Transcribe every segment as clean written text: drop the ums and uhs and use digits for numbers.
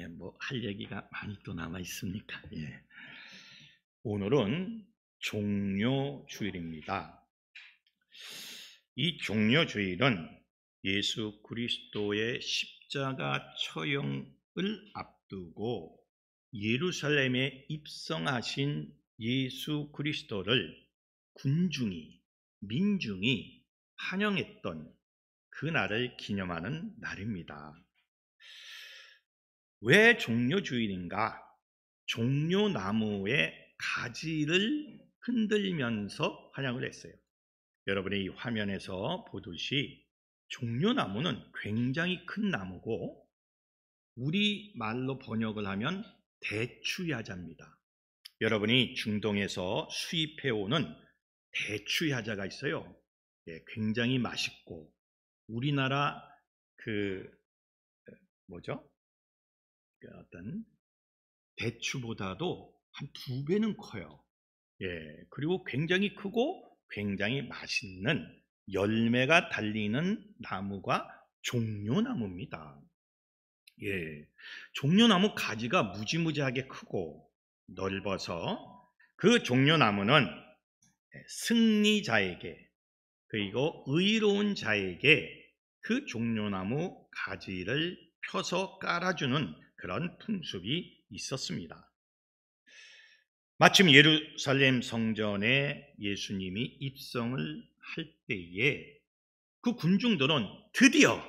뭐 할 얘기가 많이 또 남아 있습니까? 오늘은 종료주일입니다. 이 종료주일은 예수 그리스도의 십자가 처형을 앞두고 예루살렘에 입성하신 예수 그리스도를 군중이, 민중이 환영했던 그날을 기념하는 날입니다. 왜 종료주일인가? 종료나무의 가지를 흔들면서 환영을 했어요. 여러분이 이 화면에서 보듯이 종료나무는 굉장히 큰 나무고 우리말로 번역을 하면 대추야자입니다. 여러분이 중동에서 수입해오는 대추야자가 있어요. 굉장히 맛있고 우리나라 어떤 대추보다도 한 2배는 커요. 그리고 굉장히 크고 굉장히 맛있는 열매가 달리는 나무가 종료나무입니다. 종료나무 가지가 무지무지하게 크고 넓어서 그 종료나무는 승리자에게 그리고 의로운 자에게 그 종료나무 가지를 펴서 깔아주는 그런 풍습이 있었습니다. 마침 예루살렘 성전에 예수님이 입성을 할 때에 그 군중들은 드디어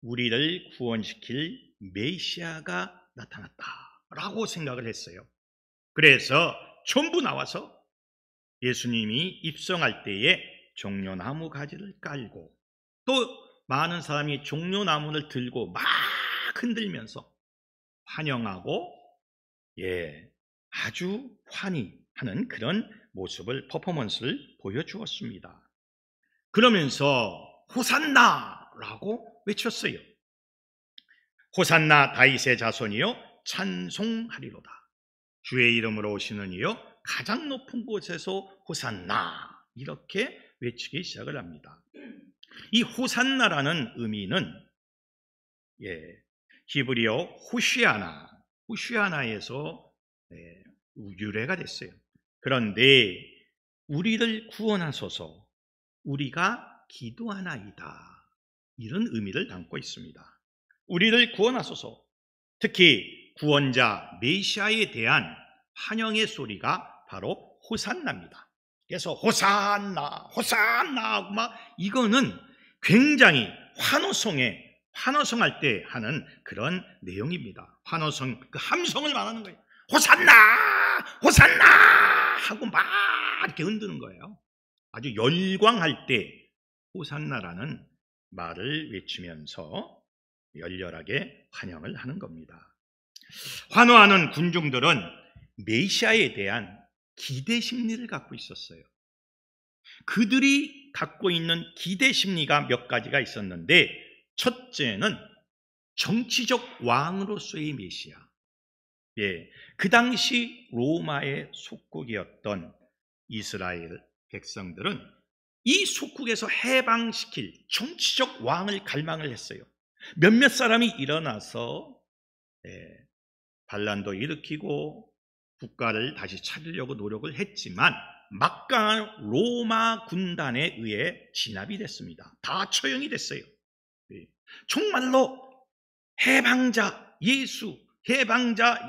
우리를 구원시킬 메시아가 나타났다라고 생각을 했어요. 그래서 전부 나와서 예수님이 입성할 때에 종려나무 가지를 깔고 또 많은 사람이 종려나무를 들고 막 흔들면서 환영하고 아주 환희하는 그런 모습을 퍼포먼스를 보여주었습니다. 그러면서 호산나라고 외쳤어요. 호산나 다윗의 자손이여 찬송하리로다. 주의 이름으로 오시는 이여 가장 높은 곳에서 호산나 이렇게 외치기 시작을 합니다. 이 호산나라는 의미는 히브리어 호시아나에서 유래가 됐어요. 그런데 우리를 구원하소서 우리가 기도하나이다 이런 의미를 담고 있습니다. 우리를 구원하소서, 특히 구원자 메시아에 대한 환영의 소리가 바로 호산나입니다. 그래서 호산나 호산나 막 이거는 굉장히 환호성할 때 하는 그런 내용입니다. 환호성, 그 함성을 말하는 거예요. 호산나 호산나 하고 막 이렇게 흔드는 거예요. 아주 열광할 때 호산나라는 말을 외치면서 열렬하게 환영을 하는 겁니다. 환호하는 군중들은 메시아에 대한 기대 심리를 갖고 있었어요. 그들이 갖고 있는 기대 심리가 몇 가지가 있었는데 첫째는 정치적 왕으로서의 메시아. 그 당시 로마의 속국이었던 이스라엘 백성들은 이 속국에서 해방시킬 정치적 왕을 갈망을 했어요. 몇몇 사람이 일어나서 반란도 일으키고 국가를 다시 찾으려고 노력을 했지만 막강한 로마 군단에 의해 진압이 됐습니다. 다 처형이 됐어요. 정말로 해방자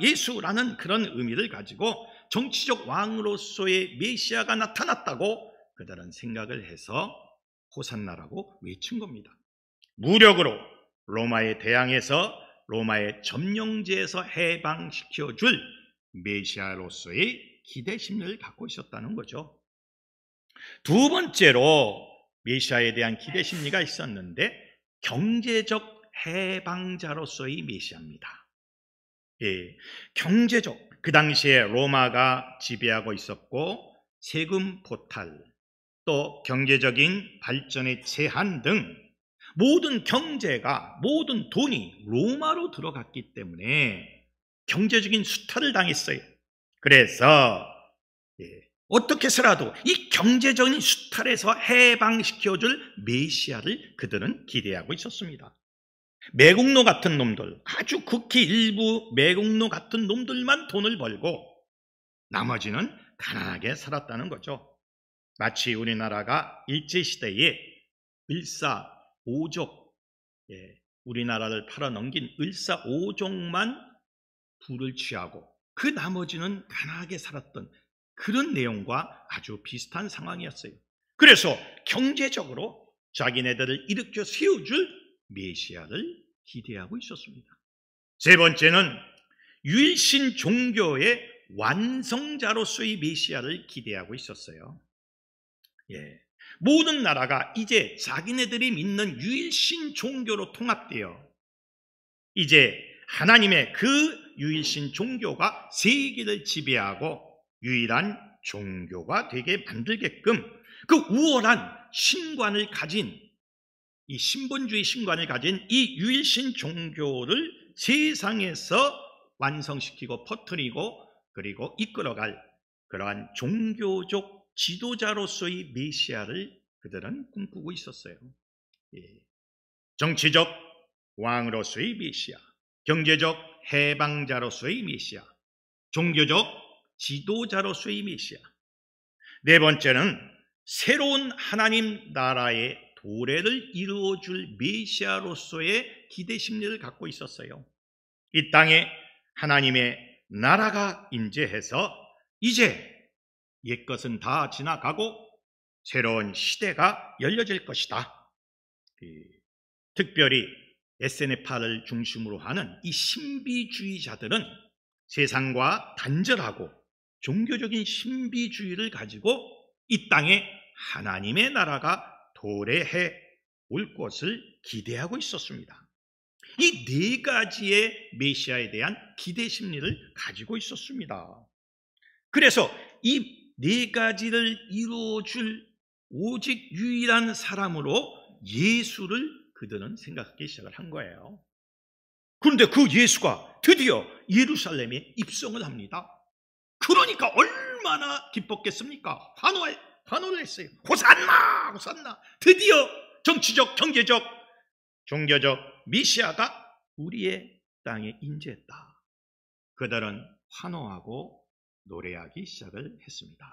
예수라는 그런 의미를 가지고 정치적 왕으로서의 메시아가 나타났다고 그들은 생각을 해서 호산나라고 외친 겁니다. 무력으로 로마에 대항해서 로마의 점령지에서 해방시켜줄 메시아로서의 기대심을 갖고 있었다는 거죠. 두 번째로 메시아에 대한 기대심리가 있었는데 경제적 해방자로서의 메시아입니다. 경제적, 그 당시에 로마가 지배하고 있었고 세금 포탈, 또 경제적인 발전의 제한 등 모든 경제가, 모든 돈이 로마로 들어갔기 때문에 경제적인 수탈을 당했어요. 그래서 어떻게 해서라도 이 경제적인 수탈에서 해방시켜줄 메시아를 그들은 기대하고 있었습니다. 매국노 같은 놈들, 아주 극히 일부 매국노 같은 놈들만 돈을 벌고 나머지는 가난하게 살았다는 거죠. 마치 우리나라가 일제시대에 을사오족, 우리나라를 팔아넘긴 을사오족만 부를 취하고 그 나머지는 가난하게 살았던 그런 내용과 아주 비슷한 상황이었어요. 그래서 경제적으로 자기네들을 일으켜 세워줄 메시아를 기대하고 있었습니다. 세 번째는 유일신 종교의 완성자로서의 메시아를 기대하고 있었어요. 모든 나라가 이제 자기네들이 믿는 유일신 종교로 통합되어 이제 하나님의 그 유일신 종교가 세계를 지배하고 유일한 종교가 되게 만들게끔 그 우월한 신관을 가진 이 신본주의 신관을 가진 이 유일신 종교를 세상에서 완성시키고 퍼뜨리고 그리고 이끌어갈 그러한 종교적 지도자로서의 메시아를 그들은 꿈꾸고 있었어요. 정치적 왕으로서의 메시아, 경제적 해방자로서의 메시아, 종교적 지도자로서의 메시아. 네 번째는 새로운 하나님 나라의 도래를 이루어줄 메시아로서의 기대 심리를 갖고 있었어요. 이 땅에 하나님의 나라가 임재해서 이제 옛것은 다 지나가고 새로운 시대가 열려질 것이다. 특별히 SNF를 중심으로 하는 이 신비주의자들은 세상과 단절하고 종교적인 신비주의를 가지고 이 땅에 하나님의 나라가 도래해 올 것을 기대하고 있었습니다. 이 네 가지의 메시아에 대한 기대 심리를 가지고 있었습니다. 그래서 이 네 가지를 이루어줄 오직 유일한 사람으로 예수를 그들은 생각하기 시작을 한 거예요. 그런데 그 예수가 드디어 예루살렘에 입성을 합니다. 그러니까 얼마나 기뻤겠습니까? 환호를 했어요. 호산나! 호산나! 드디어 정치적, 경제적, 종교적 메시아가 우리의 땅에 임재했다. 그들은 환호하고 노래하기 시작을 했습니다.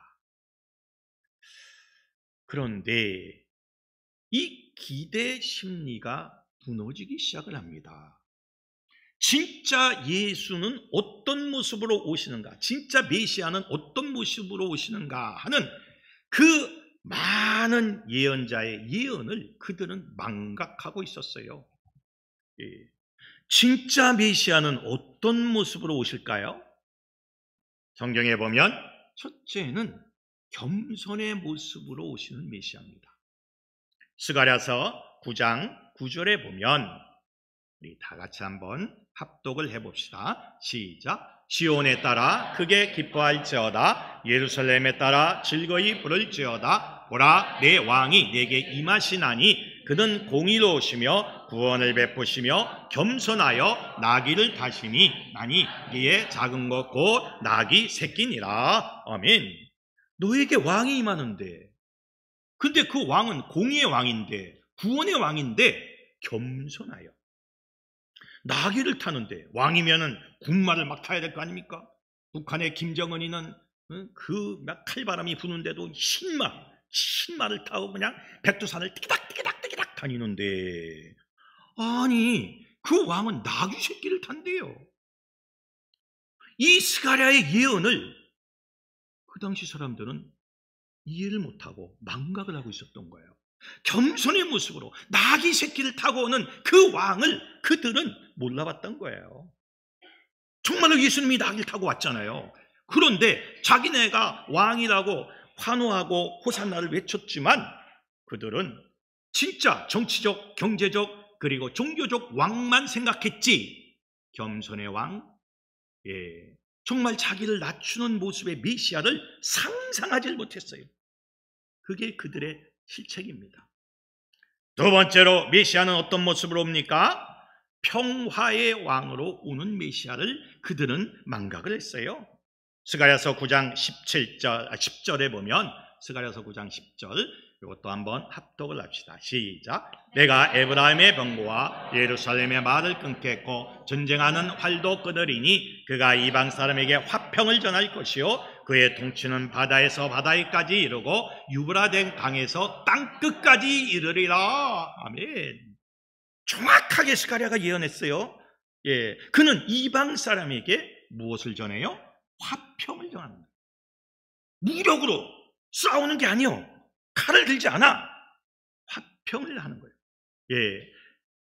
그런데 이 기대 심리가 무너지기 시작을 합니다. 진짜 예수는 어떤 모습으로 오시는가? 진짜 메시아는 어떤 모습으로 오시는가 하는 그 많은 예언자의 예언을 그들은 망각하고 있었어요. 진짜 메시아는 어떤 모습으로 오실까요? 성경에 보면 첫째는 겸손의 모습으로 오시는 메시아입니다. 스가랴서 9장 9절에 보면 우리 다 같이 한번 합독을 해봅시다. 시작. 시온에 따라 크게 기뻐할지어다. 예루살렘에 따라 즐거이 부를지어다. 보라, 내 왕이 내게 임하시나니 그는 공의로우시며 구원을 베푸시며 겸손하여 나귀를 타시니 나니 이에 작은 것 곧 나귀 새끼니라. 아멘. 너에게 왕이 임하는데, 근데 그 왕은 공의의 왕인데, 구원의 왕인데 겸손하여 나귀를 타는데, 왕이면은 군마를 막 타야 될 거 아닙니까? 북한의 김정은이는 그 막 칼바람이 부는데도 신마를 타고 그냥 백두산을 티기닥 다니는데, 아니 그 왕은 나귀 새끼를 탄대요. 이 스가랴의 예언을 그 당시 사람들은 이해를 못하고 망각을 하고 있었던 거예요. 겸손의 모습으로 나귀 새끼를 타고 오는 그 왕을 그들은 몰라봤던 거예요. 정말로 예수님이 나귀를 타고 왔잖아요. 그런데 자기네가 왕이라고 환호하고 호산나를 외쳤지만 그들은 진짜 정치적, 경제적, 그리고 종교적 왕만 생각했지, 겸손의 왕, 정말 자기를 낮추는 모습의 메시아를 상상하지 못했어요. 그게 그들의 실책입니다. 두 번째로 메시아는 어떤 모습으로 옵니까? 평화의 왕으로 오는 메시아를 그들은 망각을 했어요. 스가랴서 9장 10절에 보면, 스가랴서 9장 10절, 이것도 한번 합독을 합시다. 시작. 내가 에브라임의 병거와 예루살렘의 말을 끊겠고 전쟁하는 활도 끊으리니 그가 이방 사람에게 화평을 전할 것이요 그의 통치는 바다에서 바다에까지 이르고 유브라데 강에서 땅 끝까지 이르리라. 아멘. 정확하게 스가랴가 예언했어요. 예, 그는 이방 사람에게 무엇을 전해요? 화평을 전하는 거예요. 무력으로 싸우는 게 아니요, 칼을 들지 않아. 화평을 하는 거예요. 예,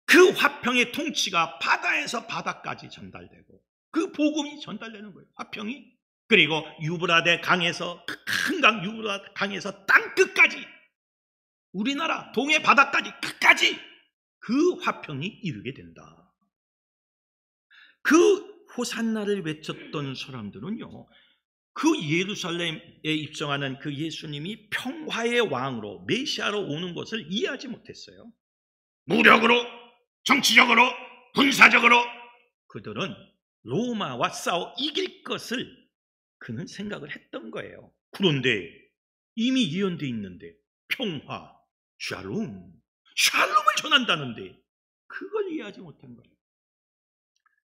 그 화평의 통치가 바다에서 바다까지 전달되고 그 복음이 전달되는 거예요. 화평이. 그리고 유브라데 강에서, 큰 강 유브라데 강에서 땅 끝까지, 우리나라 동해 바다까지 끝까지 그 화평이 이르게 된다. 그 호산나를 외쳤던 사람들은요, 그 예루살렘에 입성하는 그 예수님이 평화의 왕으로, 메시아로 오는 것을 이해하지 못했어요. 무력으로, 정치적으로, 군사적으로 그들은 로마와 싸워 이길 것을 그는 생각을 했던 거예요. 그런데 이미 예언되어 있는데 평화, 샬롬을 전한다는데 그걸 이해하지 못한 거예요.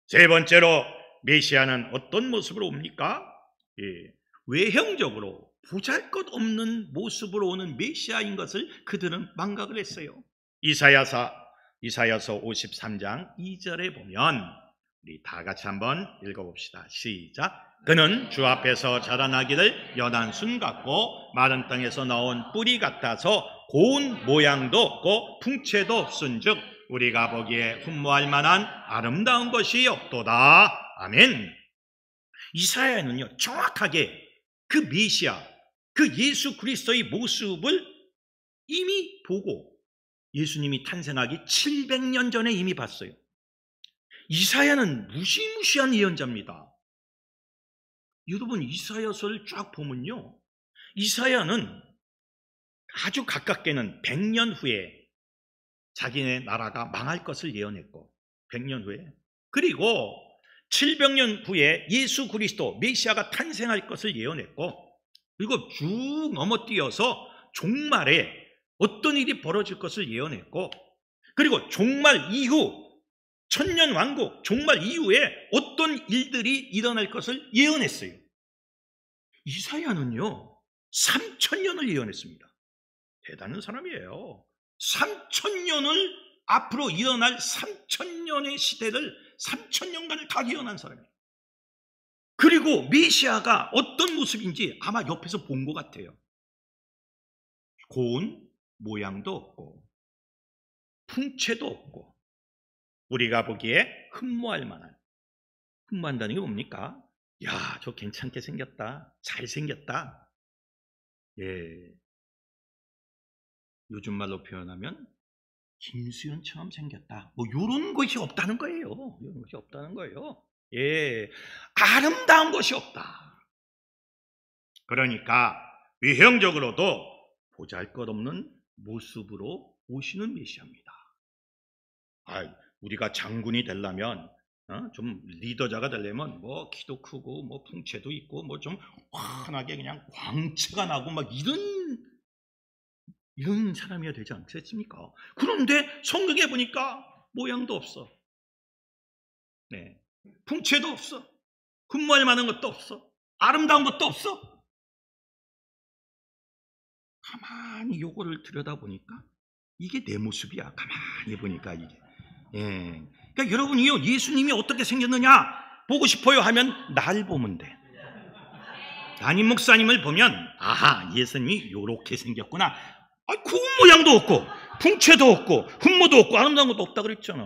세 번째로 메시아는 어떤 모습으로 옵니까? 예, 외형적으로 보잘것없는 모습으로 오는 메시아인 것을 그들은 망각을 했어요. 이사야서 53장 2절에 보면 우리 다 같이 한번 읽어봅시다. 시작. 그는 주 앞에서 자라나기를 연한 순 같고 마른 땅에서 나온 뿌리 같아서 고운 모양도 없고 풍채도 없은즉 우리가 보기에 흠모할 만한 아름다운 것이 없도다. 아멘. 이사야는요, 정확하게 그 메시아, 그 예수 그리스도의 모습을 이미 보고 예수님이 탄생하기 700년 전에 이미 봤어요. 이사야는 무시무시한 예언자입니다. 여러분, 이사야서를 쫙 보면요, 이사야는 아주 가깝게는 100년 후에 자기네 나라가 망할 것을 예언했고, 100년 후에, 그리고 700년 후에 예수 그리스도 메시아가 탄생할 것을 예언했고, 그리고 쭉 넘어뛰어서 종말에 어떤 일이 벌어질 것을 예언했고, 그리고 종말 이후 천년 왕국, 종말 이후에 어떤 일들이 일어날 것을 예언했어요. 이사야는요 3000년을 예언했습니다. 대단한 사람이에요. 3000년을 앞으로 일어날 3000년의 시대를 3000년간을 다 예언한 사람이에요. 그리고 메시아가 어떤 모습인지 아마 옆에서 본 것 같아요. 고운 모양도 없고 풍채도 없고 우리가 보기에 흠모할 만한, 흠모한다는 게 뭡니까? 야, 저 괜찮게 생겼다, 잘생겼다. 예, 요즘 말로 표현하면 김수현처럼 생겼다, 뭐 이런 것이 없다는 거예요. 이런 것이 없다는 거예요. 예, 아름다운 것이 없다. 그러니까 외형적으로도 보잘것없는 모습으로 오시는 메시아입니다. 우리가 장군이 되려면, 좀 리더자가 되려면 뭐 키도 크고 뭐 풍채도 있고 뭐 좀 환하게 그냥 광채가 나고 막 이런 사람이어야 되지 않겠습니까? 그런데 성경에 보니까 모양도 없어. 네, 풍채도 없어. 흠모할 만한 것도 없어. 아름다운 것도 없어. 가만히 요거를 들여다보니까 이게 내 모습이야. 가만히 보니까 이게. 예. 그러니까 여러분이요, 예수님이 어떻게 생겼느냐 보고 싶어요 하면 날 보면 돼. 담임 목사님을 보면 아하, 예수님이 요렇게 생겼구나. 고운 모양도 없고 풍채도 없고 흠모도 없고 아름다운 것도 없다 그랬잖아.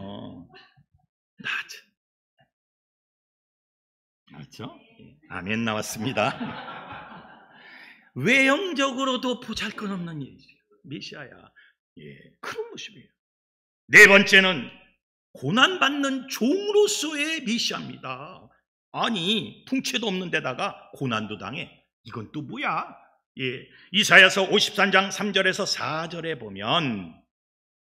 맞죠? 아멘 나왔습니다. 외형적으로도 보잘것없는 메시아야. 예, 그런 모습이에요. 네 번째는 고난받는 종으로서의 메시아입니다. 아니, 풍채도 없는 데다가 고난도 당해. 이건 또 뭐야? 예, 이사야서 53장 3절에서 4절에 보면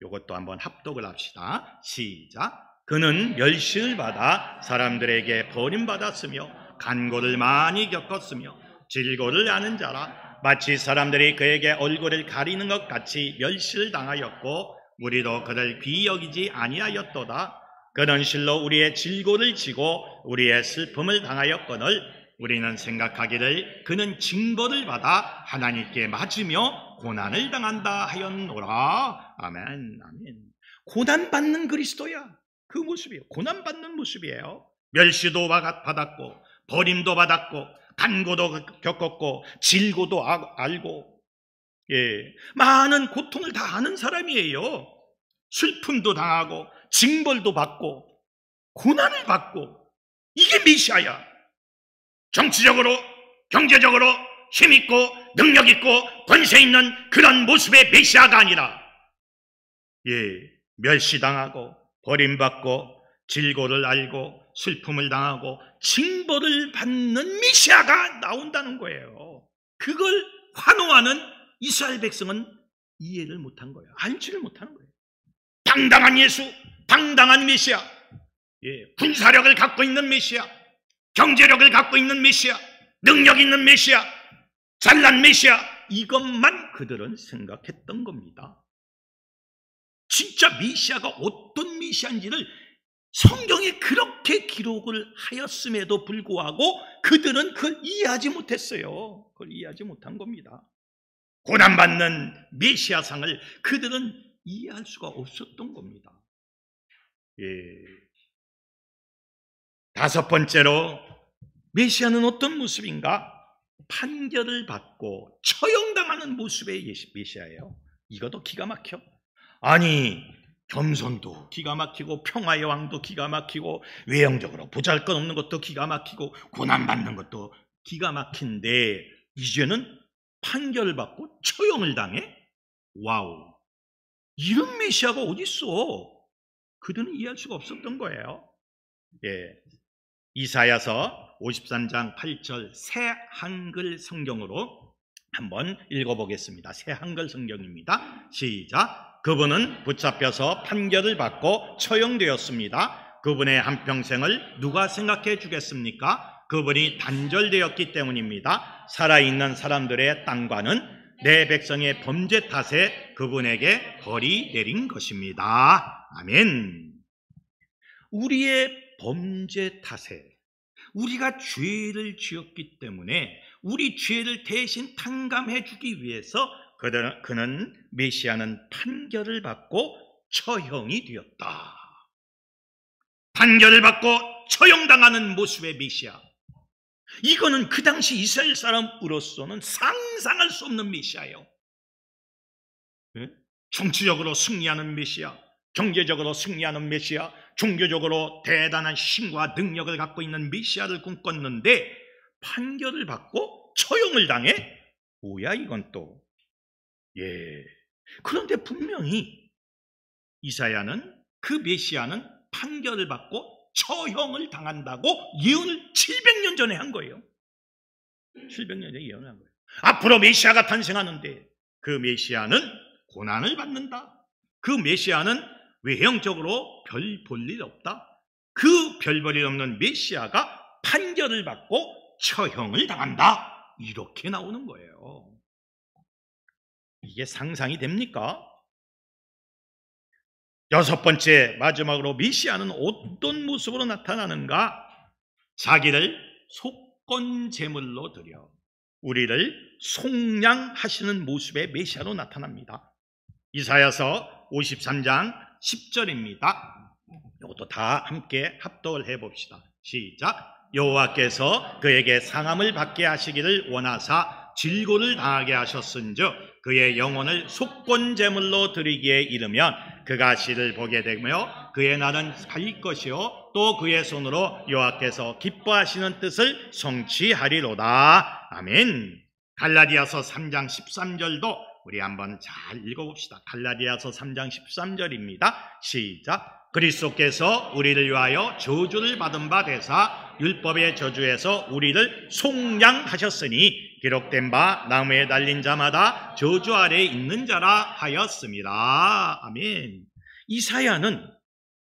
이것도 한번 합독을 합시다. 시작. 그는 멸시를 받아 사람들에게 버림받았으며 간고를 많이 겪었으며 질고를 아는 자라. 마치 사람들이 그에게 얼굴을 가리는 것 같이 멸시를 당하였고 우리도 그를 귀히 여기지 아니하였도다. 그는 실로 우리의 질고를 지고 우리의 슬픔을 당하였거늘 우리는 생각하기를 그는 징벌을 받아 하나님께 맞으며 고난을 당한다 하였노라. 아멘. 아멘. 고난받는 그리스도야. 그 모습이에요. 고난받는 모습이에요. 멸시도 받았고 버림도 받았고 간고도 겪었고 질고도 알고 많은 고통을 다 아는 사람이에요. 슬픔도 당하고 징벌도 받고 고난을 받고 이게 메시아야. 정치적으로 경제적으로 힘있고 능력있고 권세 있는 그런 모습의 메시아가 아니라 멸시당하고 버림받고 질고를 알고 슬픔을 당하고 징벌을 받는 메시아가 나온다는 거예요. 그걸 환호하는 이스라엘 백성은 이해를 못한 거예요. 알지를 못하는 거예요. 당당한 예수, 당당한 메시아, 군사력을 갖고 있는 메시아, 경제력을 갖고 있는 메시아, 능력 있는 메시아, 잘난 메시아, 이것만 그들은 생각했던 겁니다. 진짜 메시아가 어떤 메시아인지를 성경에 그렇게 기록을 하였음에도 불구하고 그들은 그걸 이해하지 못했어요. 그걸 이해하지 못한 겁니다. 고난받는 메시아상을 그들은 이해할 수가 없었던 겁니다. 다섯 번째로 메시아는 어떤 모습인가? 판결을 받고 처형당하는 모습의 메시아예요. 이것도 기가 막혀. 아니 겸손도 기가 막히고 평화의 왕도 기가 막히고 외형적으로 보잘것없는 것도 기가 막히고 고난받는 것도 기가 막힌데 이제는 판결을 받고 처형을 당해? 와우, 이런 메시아가 어디 있어? 그들은 이해할 수가 없었던 거예요. 이사야서 53장 8절 새 한글 성경으로 한번 읽어보겠습니다. 새 한글 성경입니다. 시작. 그분은 붙잡혀서 판결을 받고 처형되었습니다. 그분의 한평생을 누가 생각해 주겠습니까? 그분이 단절되었기 때문입니다. 살아있는 사람들의 땅과는 내 백성의 범죄 탓에 그분에게 벌이 내린 것입니다. 아멘. 우리의 범죄 탓에 우리가 죄를 지었기 때문에 우리 죄를 대신 탕감해 주기 위해서 그는 메시아는 판결을 받고 처형이 되었다. 판결을 받고 처형당하는 모습의 메시아. 이거는 그 당시 이스라엘 사람으로서는 상상할 수 없는 메시아예요. 정치적으로 승리하는 메시아, 경제적으로 승리하는 메시아, 종교적으로 대단한 힘과 능력을 갖고 있는 메시아를 꿈꿨는데 판결을 받고 처형을 당해? 뭐야 이건 또. 그런데 분명히 이사야는 그 메시아는 판결을 받고 처형을 당한다고 예언을 700년 전에 한 거예요. 700년 전에 예언을 한 거예요. 앞으로 메시아가 탄생하는데 그 메시아는 고난을 받는다. 그 메시아는 외형적으로 별 볼 일 없다. 그 별 볼 일 없는 메시아가 판결을 받고 처형을 당한다. 이렇게 나오는 거예요. 이게 상상이 됩니까? 여섯 번째, 마지막으로 메시아는 어떤 모습으로 나타나는가? 자기를 속건제물로 드려 우리를 속량하시는 모습의 메시아로 나타납니다. 이사야서 53장 10절입니다. 이것도 다 함께 합독을 해봅시다. 시작. 여호와께서 그에게 상함을 받게 하시기를 원하사 질고를 당하게 하셨은즉 그의 영혼을 속건제물로 드리기에 이르면 그가 씨를 보게 되며 그의 날은 갈 것이요 또 그의 손으로 여호와께서 기뻐하시는 뜻을 성취하리로다. 아멘. 갈라디아서 3장 13절도 우리 한번 잘 읽어봅시다. 갈라디아서 3장 13절입니다. 시작. 그리스도께서 우리를 위하여 저주를 받은 바 되사 율법의 저주에서 우리를 속량하셨으니 기록된 바 나무에 달린 자마다 저주 아래에 있는 자라 하였습니다. 아멘. 이사야는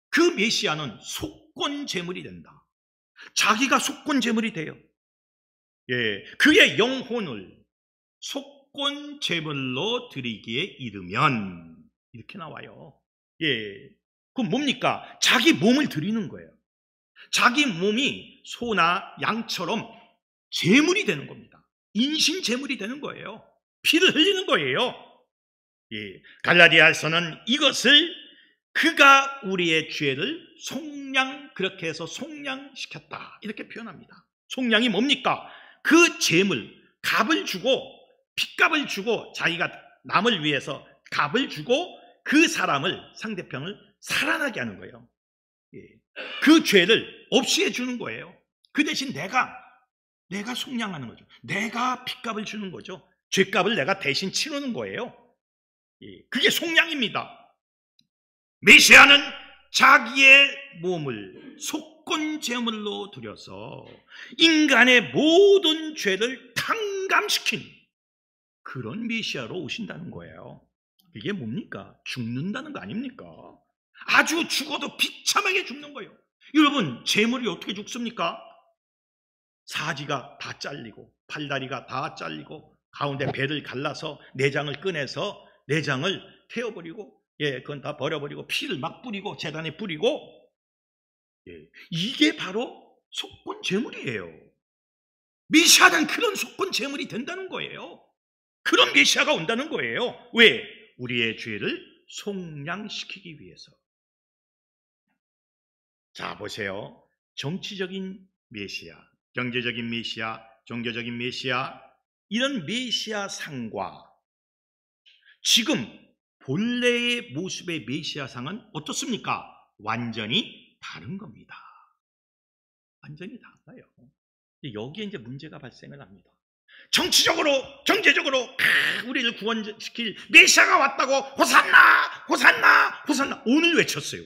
그 메시아는 속건제물이 된다. 자기가 속건제물이 돼요. 그의 영혼을 속건 제물로 드리기에 이르면, 이렇게 나와요. 예, 그럼 뭡니까? 자기 몸을 드리는 거예요. 자기 몸이 소나 양처럼 제물이 되는 겁니다. 인신 제물이 되는 거예요. 피를 흘리는 거예요. 예, 갈라디아서는 이것을 그가 우리의 죄를 그렇게 해서 속량시켰다, 이렇게 표현합니다. 속량이 뭡니까? 그 제물, 값을 주고, 핏값을 주고, 자기가 남을 위해서 값을 주고 그 사람을, 상대편을 살아나게 하는 거예요. 예, 그 죄를 없이 해주는 거예요. 그 대신 내가 속량하는 거죠. 내가 핏값을 주는 거죠. 죄값을 내가 대신 치르는 거예요. 예, 그게 속량입니다. 메시아는 자기의 몸을 속건 제물로 드려서 인간의 모든 죄를 탕감시킨 그런 메시아로 오신다는 거예요. 이게 뭡니까? 죽는다는 거 아닙니까? 아주 죽어도 비참하게 죽는 거예요. 여러분, 제물이 어떻게 죽습니까? 사지가 다 잘리고, 팔다리가 다 잘리고, 가운데 배를 갈라서 내장을 꺼내서 내장을 태워버리고, 예, 그건 다 버려버리고 피를 막 뿌리고 제단에 뿌리고, 예, 이게 바로 속건 제물이에요. 메시아는 그런 속건 제물이 된다는 거예요. 그런 메시아가 온다는 거예요. 왜? 우리의 죄를 속량시키기 위해서. 자, 보세요. 정치적인 메시아, 경제적인 메시아, 종교적인 메시아, 이런 메시아 상과 지금 본래의 모습의 메시아상은 어떻습니까? 완전히 다른 겁니다. 완전히 달라요. 여기에 이제 문제가 발생을 합니다. 정치적으로, 경제적으로 우리를 구원시킬 메시아가 왔다고 호산나, 호산나, 호산나 오늘 외쳤어요.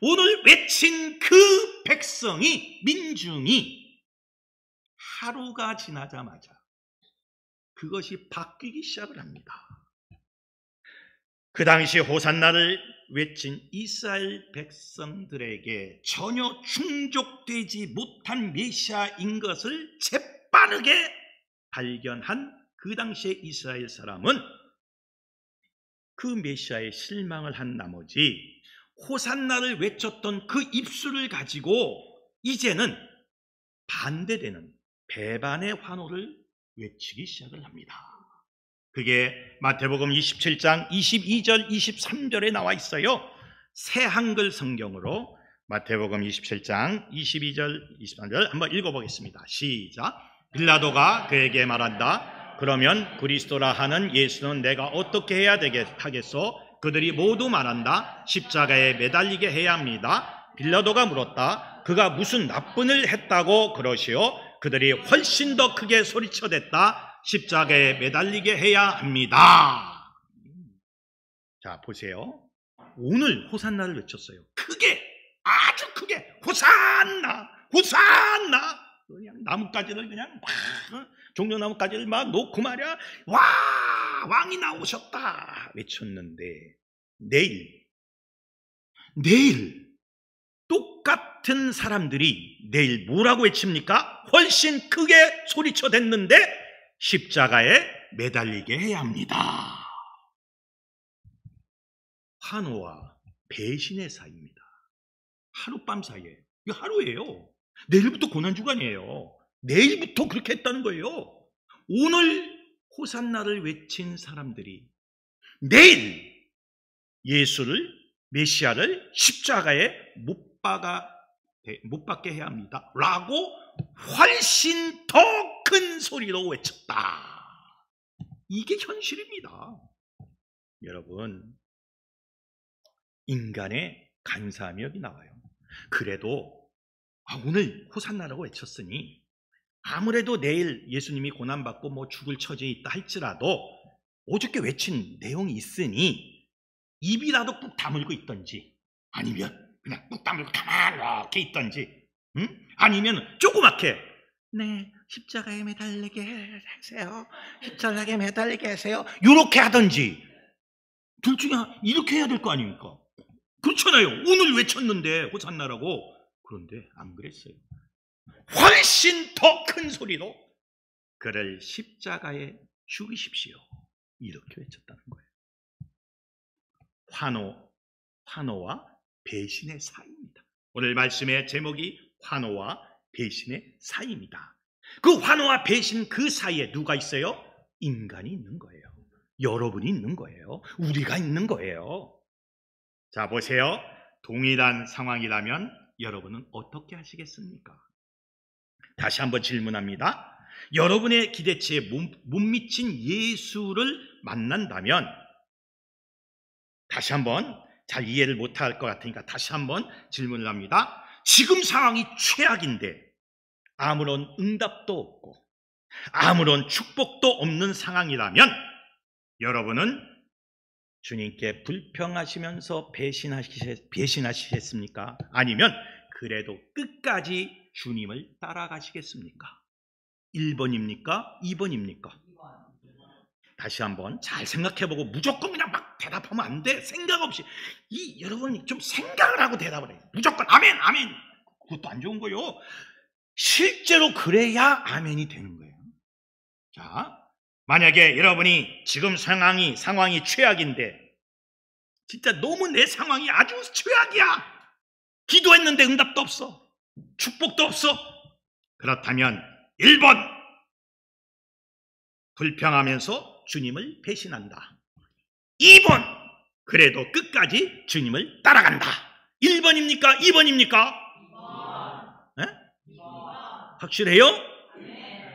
오늘 외친 그 백성이, 민중이 하루가 지나자마자 그것이 바뀌기 시작을 합니다. 그 당시 호산나를 외친 이스라엘 백성들에게 전혀 충족되지 못한 메시아인 것을 재빠르게 발견한 그 당시의 이스라엘 사람은 그 메시아에 실망을 한 나머지 호산나를 외쳤던 그 입술을 가지고 이제는 반대되는 배반의 환호를 외치기 시작을 합니다. 그게 마태복음 27장 22절 23절에 나와 있어요. 새 한글 성경으로 마태복음 27장 22절 23절 한번 읽어보겠습니다. 시작. 빌라도가 그에게 말한다. 그러면 그리스도라 하는 예수는 내가 어떻게 해야 하겠소? 그들이 모두 말한다. 십자가에 매달리게 해야 합니다. 빌라도가 물었다. 그가 무슨 나쁜 일을 했다고 그러시오? 그들이 훨씬 더 크게 소리쳐댔다. 십자가에 매달리게 해야 합니다. 자, 보세요. 오늘 호산나를 외쳤어요. 크게, 아주 크게 호산나, 호산나. 그냥 나뭇가지를 그냥 막, 종려나뭇가지를 막 놓고 말이야, 와, 왕이 나오셨다 외쳤는데 내일 똑같은 사람들이 내일 뭐라고 외칩니까? 훨씬 크게 소리쳐댔는데 십자가에 매달리게 해야 합니다. 환호와 배신의 사이입니다. 하룻밤 사이에. 이거 하루예요. 내일부터 고난주간이에요. 내일부터 그렇게 했다는 거예요. 오늘 호산나를 외친 사람들이 내일 예수를, 메시아를 십자가에 못 박게 해야 합니다 라고 훨씬 더 큰 소리로 외쳤다. 이게 현실입니다. 여러분, 인간의 간사함이 여기 나와요. 그래도 오늘 호산나라고 외쳤으니 아무래도 내일 예수님이 고난받고 뭐 죽을 처지에 있다 할지라도 어저께 외친 내용이 있으니 입이라도 꾹 다물고 있던지, 아니면 그냥 꾹 다물고 가만히 이렇게 있던지, 아니면 조그맣게 네, 십자가에 매달리게 하세요. 십자가에 매달리게 하세요. 이렇게 하든지, 둘 중에 이렇게 해야 될 거 아닙니까? 그렇잖아요. 오늘 외쳤는데 호산나라고. 그런데 안 그랬어요. 훨씬 더 큰 소리로 그를 십자가에 죽이십시오. 이렇게 외쳤다는 거예요. 환호와 배신의 사이입니다. 오늘 말씀의 제목이 환호와 배신의 사이입니다. 그 환호와 배신 그 사이에 누가 있어요? 인간이 있는 거예요. 여러분이 있는 거예요. 우리가 있는 거예요. 자, 보세요. 동일한 상황이라면 여러분은 어떻게 하시겠습니까? 다시 한번 질문합니다. 여러분의 기대치에 못 미친 예수를 만난다면, 다시 한번, 잘 이해를 못할 것 같으니까 다시 한번 질문을 합니다. 지금 상황이 최악인데 아무런 응답도 없고 아무런 축복도 없는 상황이라면 여러분은 주님께 불평하시면서 배신하시겠습니까? 아니면 그래도 끝까지 주님을 따라가시겠습니까? 1번입니까? 2번입니까? 다시 한번 잘 생각해보고 무조건 그냥 막 대답하면 안 돼. 생각 없이. 여러분이 좀 생각을 하고 대답을 해요. 무조건 아멘, 아멘. 그것도 안 좋은 거예요. 실제로 그래야 아멘이 되는 거예요. 자, 만약에 여러분이 지금 상황이 최악인데, 진짜 너무 내 상황이 아주 최악이야. 기도했는데 응답도 없어. 축복도 없어. 그렇다면 1번, 불평하면서 주님을 배신한다. 2번, 그래도 끝까지 주님을 따라간다. 1번입니까? 2번입니까? 2번. 네? 2번. 확실해요? 네.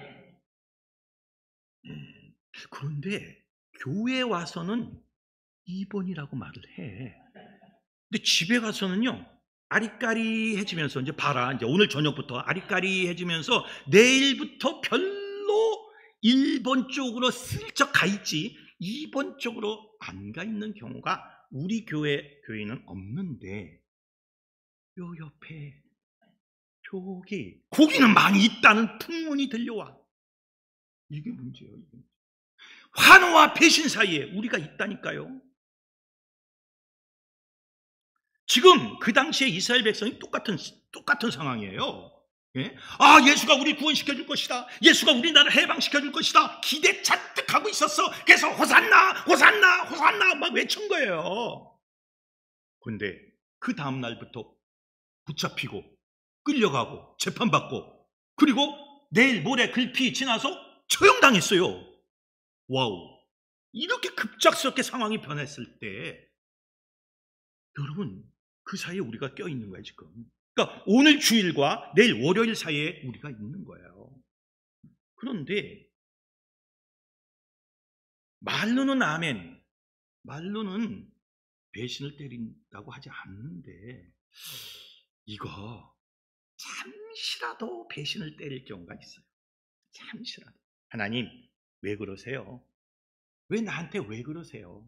그런데 교회에 와서는 2번이라고 말을 해. 근데 집에 가서는요, 아리까리해지면서, 이제 봐라, 이제 오늘 저녁부터 아리까리해지면서 내일부터 별로 1번 쪽으로 슬쩍 가 있지 2번 쪽으로 안 가 있는 경우가 우리 교회는 없는데, 요 옆에 거기는 많이 있다는 풍문이 들려와. 이게 문제예요. 이게. 환호와 배신 사이에 우리가 있다니까요. 지금 그 당시에 이스라엘 백성이 똑같은 상황이에요. 예? 예수가 우리 구원시켜 줄 것이다. 예수가 우리나라 해방시켜 줄 것이다. 기대 잔뜩 하고 있었어. 그래서 호산나, 호산나, 호산나 막 외친 거예요. 근데 그 다음 날부터 붙잡히고 끌려가고 재판받고, 그리고 내일 모레 글피 지나서 처형당했어요. 와우. 이렇게 급작스럽게 상황이 변했을 때 여러분, 그 사이에 우리가 껴있는 거예요, 지금. 그러니까 오늘 주일과 내일 월요일 사이에 우리가 있는 거예요. 그런데 말로는 아멘, 말로는 배신을 때린다고 하지 않는데, 이거 잠시라도 배신을 때릴 경우가 있어요. 잠시라도. 하나님, 왜 그러세요? 왜 나한테 왜 그러세요?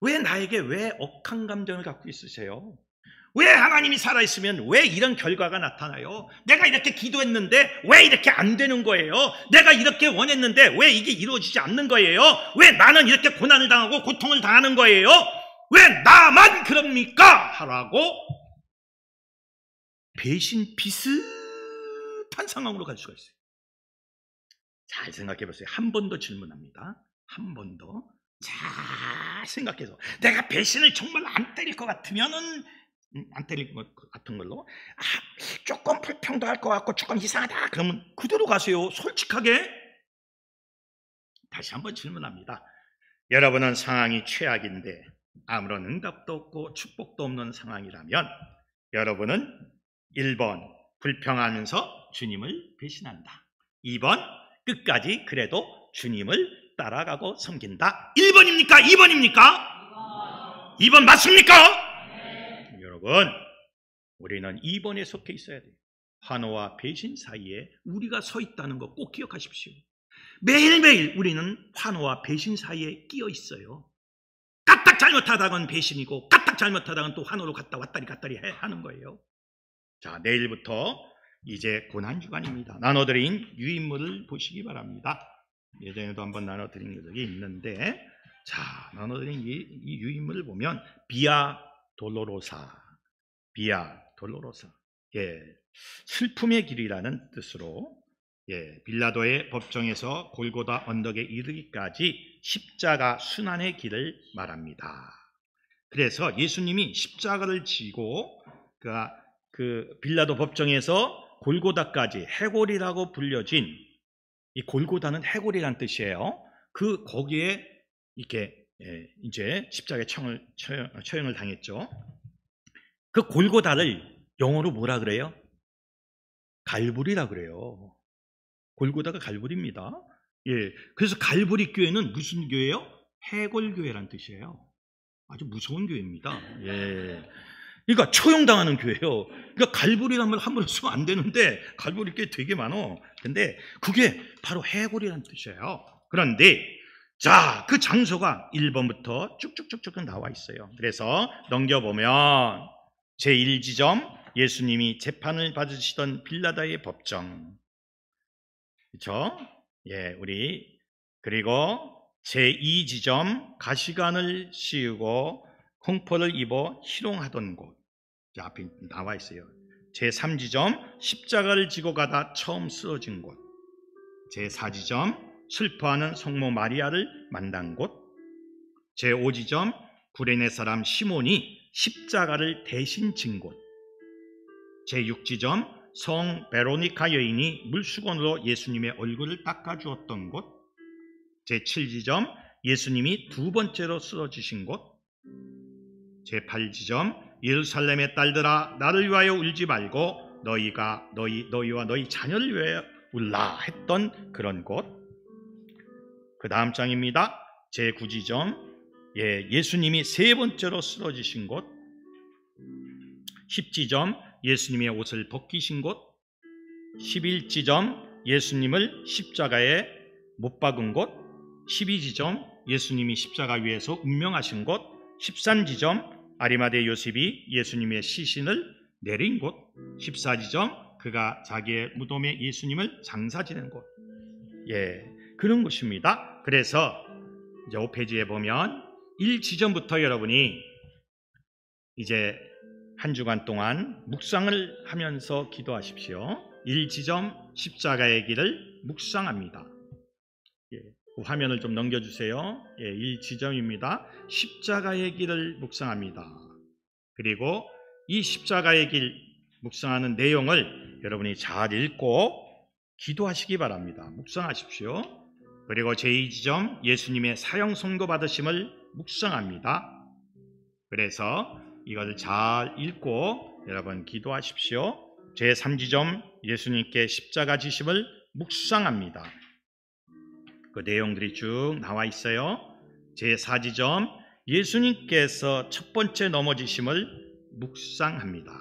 왜 나에게 왜 억한 감정을 갖고 있으세요? 왜 하나님이 살아있으면 왜 이런 결과가 나타나요? 내가 이렇게 기도했는데 왜 이렇게 안 되는 거예요? 내가 이렇게 원했는데 왜 이게 이루어지지 않는 거예요? 왜 나는 이렇게 고난을 당하고 고통을 당하는 거예요? 왜 나만 그럽니까? 하라고 배신 비슷한 상황으로 갈 수가 있어요. 잘 생각해 보세요. 한 번 더 질문합니다. 한 번 더. 잘 생각해서 내가 배신을 정말 안 때릴 것 같으면은 안 때릴 것 같은 걸로 조금 불평도 할 것 같고 조금 이상하다 그러면 그대로 가세요. 솔직하게. 다시 한번 질문합니다. 여러분은 상황이 최악인데 아무런 응답도 없고 축복도 없는 상황이라면 여러분은 1번 불평하면서 주님을 배신한다. 2번 끝까지 그래도 주님을 따라가고 섬긴다. 1번입니까? 2번입니까? 2번 맞습니까? 네. 여러분, 우리는 2번에 속해 있어야 돼요. 환호와 배신 사이에 우리가 서 있다는 거 꼭 기억하십시오. 매일매일 우리는 환호와 배신 사이에 끼어 있어요. 까딱 잘못하다간 배신이고 까딱 잘못하다간 또 환호로 갔다 왔다리 하는 거예요. 자, 내일부터 이제 고난주간입니다. 나눠드린 유인물을 보시기 바랍니다. 예전에도 한번 나눠드린 적이 있는데, 자, 나눠드린 이 유인물을 보면 비아 돌로로사, 예, 슬픔의 길이라는 뜻으로 빌라도의 법정에서 골고다 언덕에 이르기까지 십자가 순환의 길을 말합니다. 그래서 예수님이 십자가를 지고 그 빌라도 법정에서 골고다까지, 해골이라고 불려진, 이 골고다는 해골이란 뜻이에요. 거기에 이렇게 이제 십자가에 처형을 당했죠. 그 골고다를 영어로 뭐라 그래요? 갈보리라 그래요. 골고다가 갈보리입니다. 그래서 갈보리 교회는 무슨 교회예요? 해골교회란 뜻이에요. 아주 무서운 교회입니다. 그러니까 처형당하는 교회예요. 그러니까 갈보리란 말 함부로 쓰면 안 되는데, 갈보리 꽤 되게 많어. 근데 그게 바로 해골이란 뜻이에요. 그런데 자, 그 장소가 1번부터 쭉쭉쭉쭉 나와 있어요. 그래서 넘겨보면 제1지점, 예수님이 재판을 받으시던 빌라도의 법정, 그렇죠? 그리고 제2지점, 가시관을 씌우고 공포를 입어 희롱하던 곳, 앞에 나와 있어요. 제3지점, 십자가를 지고 가다 처음 쓰러진 곳. 제4지점, 슬퍼하는 성모 마리아를 만난 곳. 제5지점, 구레네 사람 시몬이 십자가를 대신 진 곳. 제6지점, 성 베로니카 여인이 물수건으로 예수님의 얼굴을 닦아주었던 곳. 제7지점, 예수님이 두 번째로 쓰러지신 곳. 제8지점, 예루살렘의 딸들아 나를 위하여 울지 말고 너희와 너희 자녀를 위하여 울라 했던 그런 곳. 그 다음 장입니다. 제9지점, 예수님이 세 번째로 쓰러지신 곳. 10지점, 예수님의 옷을 벗기신 곳. 11지점, 예수님을 십자가에 못 박은 곳. 12지점, 예수님이 십자가 위에서 운명하신 곳. 13지점, 아리마대 요셉이 예수님의 시신을 내린 곳. 14지점, 그가 자기의 무덤에 예수님을 장사 지낸 곳. 그런 곳입니다. 그래서 이제 5페이지에 보면 1지점부터 여러분이 이제 한 주간 동안 묵상을 하면서 기도하십시오. 1지점, 십자가의 길을 묵상합니다. 그 화면을 좀 넘겨주세요. 1지점입니다. 십자가의 길을 묵상합니다. 그리고 이 십자가의 길 묵상하는 내용을 여러분이 잘 읽고 기도하시기 바랍니다. 묵상하십시오. 그리고 제2지점, 예수님의 사형 선고 받으심을 묵상합니다. 그래서 이걸 잘 읽고 여러분 기도하십시오. 제3지점, 예수님께 십자가 지심을 묵상합니다. 그 내용들이 쭉 나와 있어요. 제4지점, 예수님께서 첫 번째 넘어지심을 묵상합니다.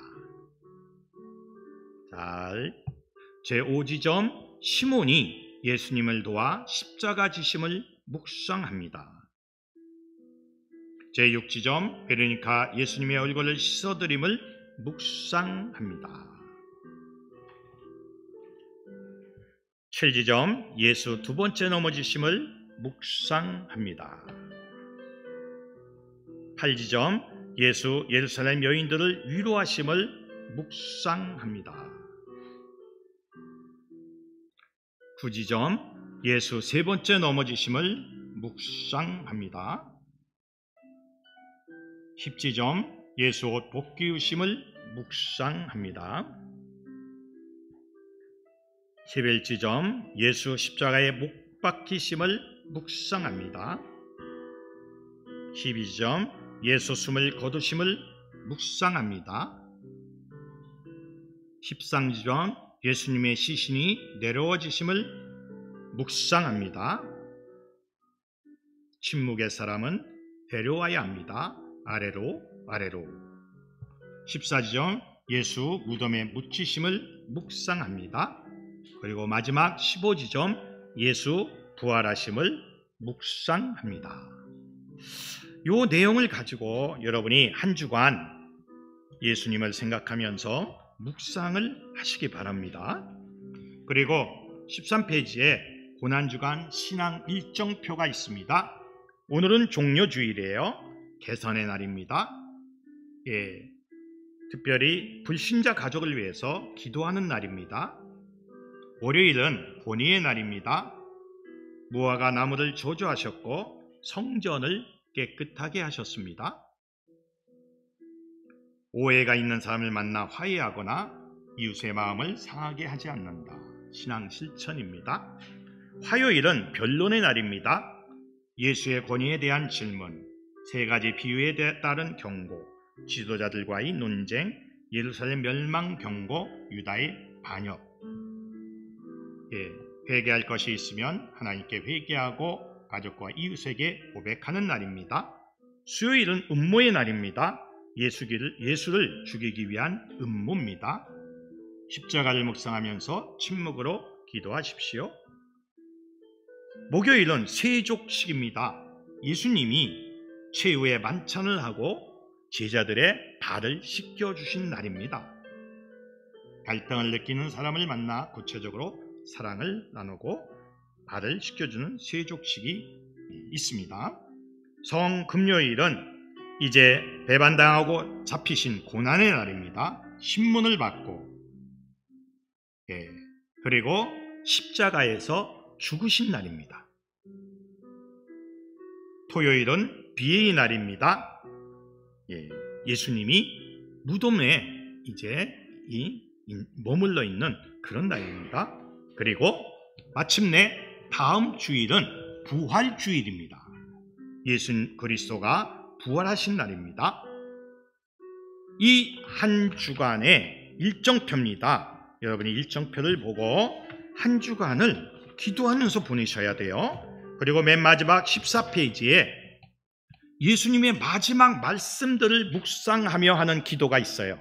제5지점, 시몬이 예수님을 도와 십자가 지심을 묵상합니다. 제6지점, 베로니카 예수님의 얼굴을 씻어드림을 묵상합니다. 7지점, 예수 두 번째 넘어지심을 묵상합니다. 8지점, 예수 예루살렘 여인들을 위로하심을 묵상합니다. 9지점, 예수 세 번째 넘어지심을 묵상합니다. 10지점, 예수 옷 벗기우심을 묵상합니다. 11지점, 예수 십자가에 못 박히심을 묵상합니다. 12지점, 예수 숨을 거두심을 묵상합니다. 13지점, 예수님의 시신이 내려워지심을 묵상합니다. 침묵의 사람은 데려와야 합니다. 아래로. 14지점, 예수 무덤에 묻히심을 묵상합니다. 그리고 마지막 15지점, 예수 부활하심을 묵상합니다. 이 내용을 가지고 여러분이 한 주간 예수님을 생각하면서 묵상을 하시기 바랍니다. 그리고 13페이지에 고난주간 신앙 일정표가 있습니다. 오늘은 종료주일이에요. 개선의 날입니다. 특별히 불신자 가족을 위해서 기도하는 날입니다. 월요일은 본의의 날입니다. 무화과 나무를 조조하셨고 성전을 깨끗하게 하셨습니다. 오해가 있는 사람을 만나 화해하거나 이웃의 마음을 상하게 하지 않는다. 신앙 실천입니다. 화요일은 변론의 날입니다. 예수의 권위에 대한 질문, 세 가지 비유에 따른 경고, 지도자들과의 논쟁, 예루살렘 멸망 경고, 유다의 반역. 회개할 것이 있으면 하나님께 회개하고 가족과 이웃에게 고백하는 날입니다. 수요일은 음모의 날입니다. 예수를 죽이기 위한 음모입니다. 십자가를 묵상하면서 침묵으로 기도하십시오. 목요일은 세족식입니다. 예수님이 최후의 만찬을 하고 제자들의 발을 씻겨주신 날입니다. 갈등을 느끼는 사람을 만나 구체적으로 사랑을 나누고 발을 씻겨주는 세족식이 있습니다. 성금요일은 이제 배반당하고 잡히신 고난의 날입니다. 신문을 받고 그리고 십자가에서 죽으신 날입니다. 토요일은 비의 날입니다. 예수님이 무덤에 이제 머물러 있는 그런 날입니다. 그리고 마침내 다음 주일은 부활주일입니다. 예수 그리스도가 부활하신 날입니다. 이 한 주간의 일정표입니다. 여러분이 일정표를 보고 한 주간을 기도하면서 보내셔야 돼요. 그리고 맨 마지막 14페이지에 예수님의 마지막 말씀들을 묵상하며 하는 기도가 있어요.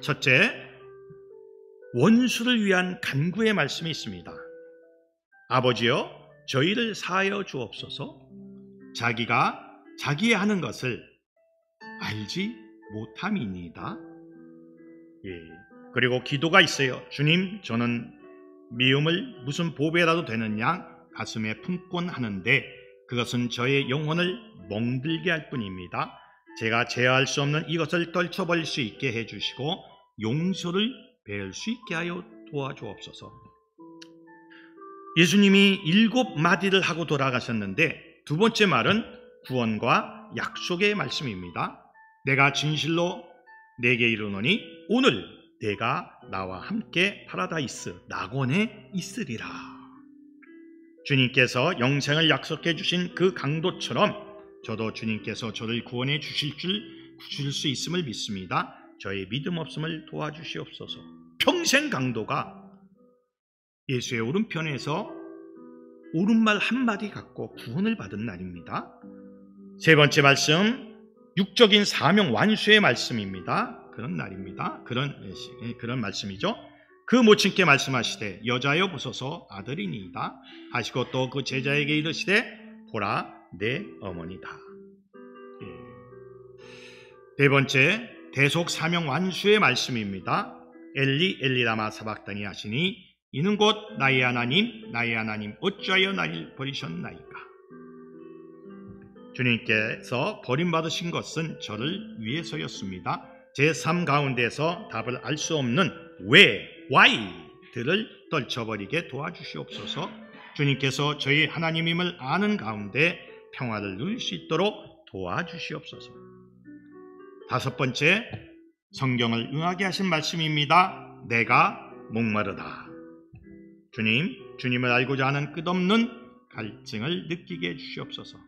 첫째, 원수를 위한 간구의 말씀이 있습니다. 아버지여, 저희를 사하여 주옵소서. 자기가 자기의 하는 것을 알지 못함이니이다. 그리고 기도가 있어요. 주님, 저는 미움을 무슨 보배라도 되는 양 가슴에 품곤 하는데 그것은 저의 영혼을 멍들게 할 뿐입니다. 제가 제어할 수 없는 이것을 떨쳐버릴 수 있게 해주시고 용서를 배울 수 있게 하여 도와주옵소서. 예수님이 7마디를 하고 돌아가셨는데 두 번째 말은 구원과 약속의 말씀입니다. 내가 진실로 내게 이르노니 오늘 내가 나와 함께 파라다이스 낙원에 있으리라. 주님께서 영생을 약속해 주신 그 강도처럼 저도 주님께서 저를 구원해 주실 수 있음을 믿습니다. 저의 믿음 없음을 도와주시옵소서. 평생 강도가 예수의 오른편에서 옳은말 한마디 갖고 구원을 받은 날입니다. 세 번째 말씀, 육적인 사명 완수의 말씀입니다. 그런 날입니다. 그런 말씀이죠. 그 모친께 말씀하시되 여자여 보소서 아들이니이다 하시고 또 그 제자에게 이르시되 보라 내 어머니다. 네 번째, 대속 사명 완수의 말씀입니다. 엘리 엘리 라마 사박다니 하시니 이는 곧 나의 하나님 어찌하여 나를 버리셨나이까. 주님께서 버림받으신 것은 저를 위해서였습니다. 제 삶 가운데서 답을 알 수 없는 why들을 떨쳐버리게 도와주시옵소서. 주님께서 저희 하나님임을 아는 가운데 평화를 누릴 수 있도록 도와주시옵소서. 다섯 번째, 성경을 응하게 하신 말씀입니다. 내가 목마르다. 주님을 알고자 하는 끝없는 갈증을 느끼게 해주시옵소서.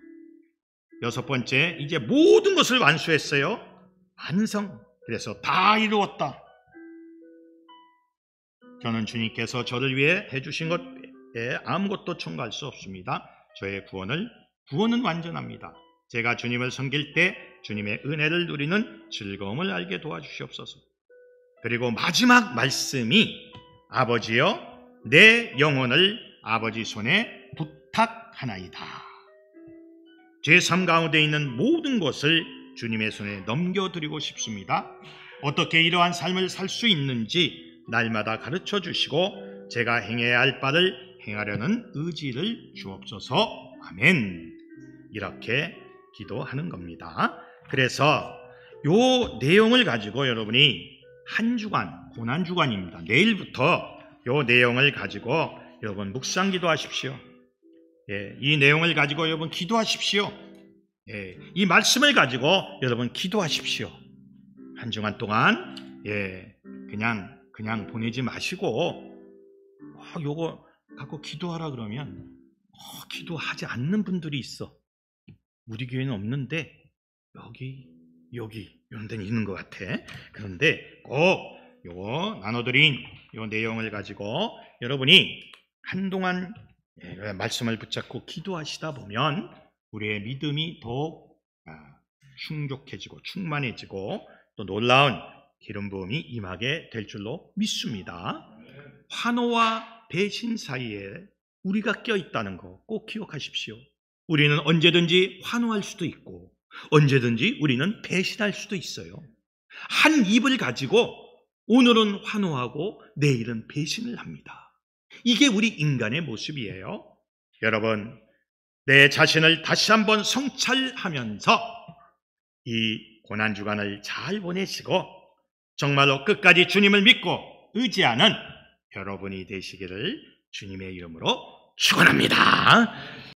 여섯 번째, 이제 모든 것을 완수했어요. 완성. 그래서 다 이루었다. 저는 주님께서 저를 위해 해주신 것에 아무것도 첨가할 수 없습니다. 저의 구원은 완전합니다. 제가 주님을 섬길 때 주님의 은혜를 누리는 즐거움을 알게 도와주시옵소서. 그리고 마지막 말씀이 아버지여 내 영혼을 아버지 손에 부탁하나이다. 제 삶 가운데 있는 모든 것을 주님의 손에 넘겨드리고 싶습니다. 어떻게 이러한 삶을 살 수 있는지 날마다 가르쳐 주시고 제가 행해야 할 바를 행하려는 의지를 주옵소서. 아멘. 이렇게 기도하는 겁니다. 그래서 이 내용을 가지고 여러분이 한 주간 고난주간입니다. 내일부터 이 내용을 가지고 여러분 묵상기도 하십시오. 예, 이 내용을 가지고 여러분 기도하십시오. 예, 이 말씀을 가지고 여러분 기도하십시오. 한 주간 동안 그냥 보내지 마시고 요거 갖고 기도하라 그러면 기도하지 않는 분들이 있어. 우리 교회는 없는데 여기 이런 데는 있는 것 같아. 그런데 꼭 요거 나눠드린 요 내용을 가지고 여러분이 한동안 말씀을 붙잡고 기도하시다 보면 우리의 믿음이 더욱 충족해지고 충만해지고 또 놀라운 기름 부음이 임하게 될 줄로 믿습니다. 환호와 배신 사이에 우리가 껴있다는 거 꼭 기억하십시오. 우리는 언제든지 환호할 수도 있고 언제든지 우리는 배신할 수도 있어요. 한 입을 가지고 오늘은 환호하고 내일은 배신을 합니다. 이게 우리 인간의 모습이에요. 여러분, 내 자신을 다시 한번 성찰하면서 이 고난주간을 잘 보내시고 정말로 끝까지 주님을 믿고 의지하는 여러분이 되시기를 주님의 이름으로 축원합니다.